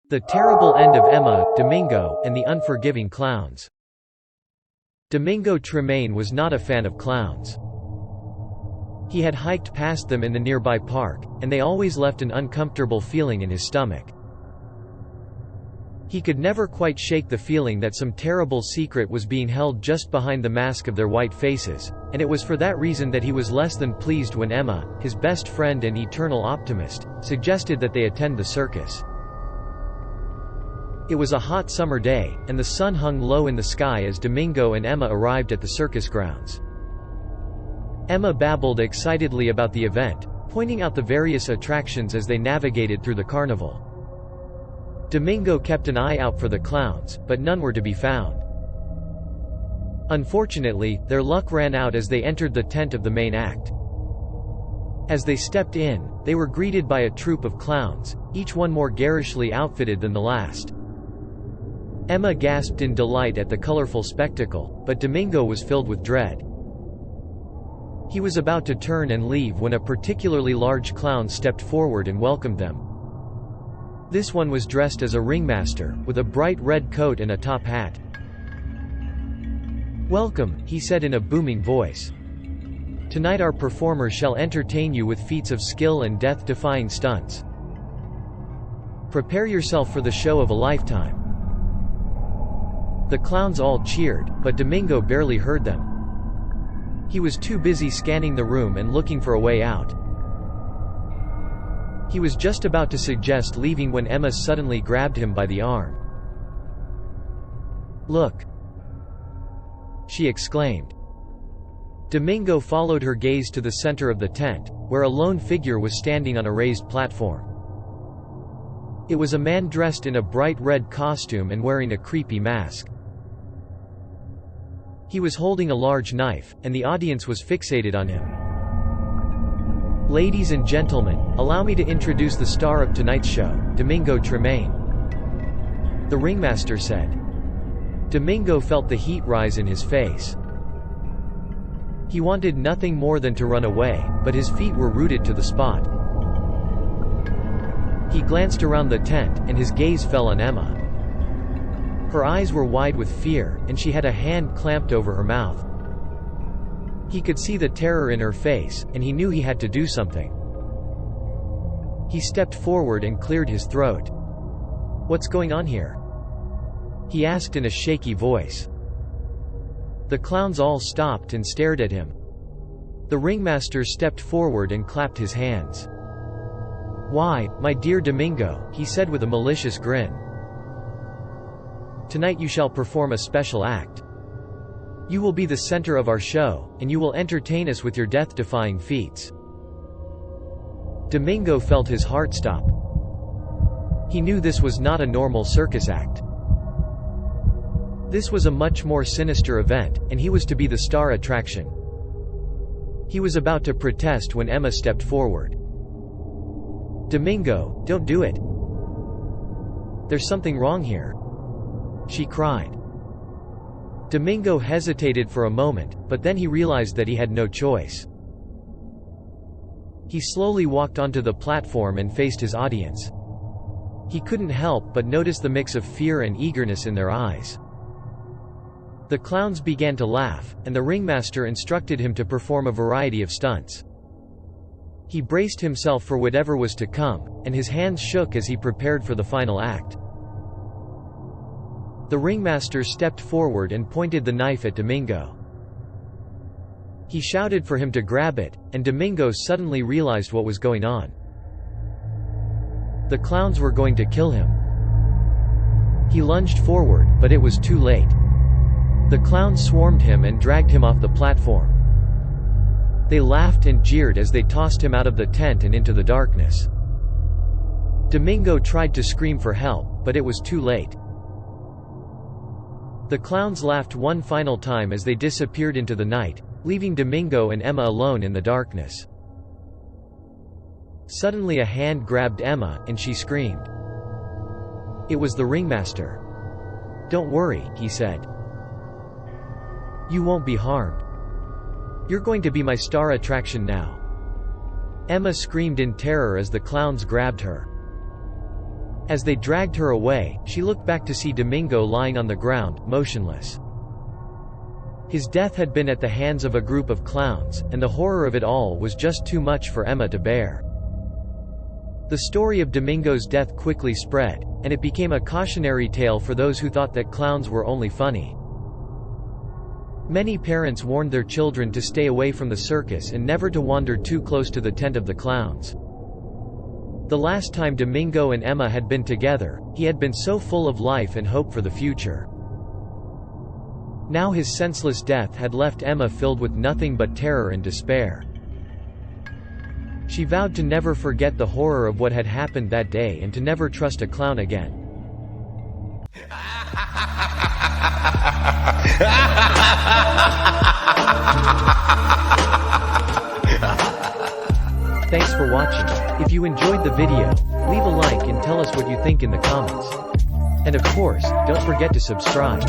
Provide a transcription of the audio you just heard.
The Terrible End of Emma, Domingo, and the Unforgiving Clowns. Domingo Tremaine was not a fan of clowns. He had hiked past them in the nearby park, and they always left an uncomfortable feeling in his stomach. He could never quite shake the feeling that some terrible secret was being held just behind the mask of their white faces, and it was for that reason that he was less than pleased when Emma, his best friend and eternal optimist, suggested that they attend the circus. It was a hot summer day, and the sun hung low in the sky as Domingo and Emma arrived at the circus grounds. Emma babbled excitedly about the event, pointing out the various attractions as they navigated through the carnival. Domingo kept an eye out for the clowns, but none were to be found. Unfortunately, their luck ran out as they entered the tent of the main act. As they stepped in, they were greeted by a troupe of clowns, each one more garishly outfitted than the last. Emma gasped in delight at the colorful spectacle, but Domingo was filled with dread. He was about to turn and leave when a particularly large clown stepped forward and welcomed them. This one was dressed as a ringmaster, with a bright red coat and a top hat. "Welcome," he said in a booming voice. "Tonight our performers shall entertain you with feats of skill and death-defying stunts. Prepare yourself for the show of a lifetime." The clowns all cheered, but Domingo barely heard them. He was too busy scanning the room and looking for a way out. He was just about to suggest leaving when Emma suddenly grabbed him by the arm. "Look!" she exclaimed. Domingo followed her gaze to the center of the tent, where a lone figure was standing on a raised platform. It was a man dressed in a bright red costume and wearing a creepy mask. He was holding a large knife, and the audience was fixated on him. "Ladies and gentlemen, allow me to introduce the star of tonight's show, Domingo Tremaine," the ringmaster said. Domingo felt the heat rise in his face. He wanted nothing more than to run away, but his feet were rooted to the spot. He glanced around the tent, and his gaze fell on Emma. Her eyes were wide with fear, and she had a hand clamped over her mouth. He could see the terror in her face, and he knew he had to do something. He stepped forward and cleared his throat. "What's going on here?" he asked in a shaky voice. The clowns all stopped and stared at him. The ringmaster stepped forward and clapped his hands. "Why, my dear Domingo," he said with a malicious grin. "Tonight you shall perform a special act. You will be the center of our show, and you will entertain us with your death-defying feats." Domingo felt his heart stop. He knew this was not a normal circus act. This was a much more sinister event, and he was to be the star attraction. He was about to protest when Emma stepped forward. "Domingo, don't do it. There's something wrong here," she cried. Domingo hesitated for a moment, but then he realized that he had no choice. He slowly walked onto the platform and faced his audience. He couldn't help but notice the mix of fear and eagerness in their eyes. The clowns began to laugh, and the ringmaster instructed him to perform a variety of stunts. He braced himself for whatever was to come, and his hands shook as he prepared for the final act. The ringmaster stepped forward and pointed the knife at Domingo. He shouted for him to grab it, and Domingo suddenly realized what was going on. The clowns were going to kill him. He lunged forward, but it was too late. The clowns swarmed him and dragged him off the platform. They laughed and jeered as they tossed him out of the tent and into the darkness. Domingo tried to scream for help, but it was too late. The clowns laughed one final time as they disappeared into the night, leaving Domingo and Emma alone in the darkness. Suddenly a hand grabbed Emma, and she screamed. It was the ringmaster. "Don't worry," he said. "You won't be harmed. You're going to be my star attraction now." Emma screamed in terror as the clowns grabbed her. As they dragged her away, she looked back to see Domingo lying on the ground, motionless. His death had been at the hands of a group of clowns, and the horror of it all was just too much for Emma to bear. The story of Domingo's death quickly spread, and it became a cautionary tale for those who thought that clowns were only funny. Many parents warned their children to stay away from the circus and never to wander too close to the tent of the clowns. The last time Domingo and Emma had been together, he had been so full of life and hope for the future. Now his senseless death had left Emma filled with nothing but terror and despair. She vowed to never forget the horror of what had happened that day and to never trust a clown again. Thanks for watching. If you enjoyed the video, leave a like and tell us what you think in the comments. And of course, don't forget to subscribe.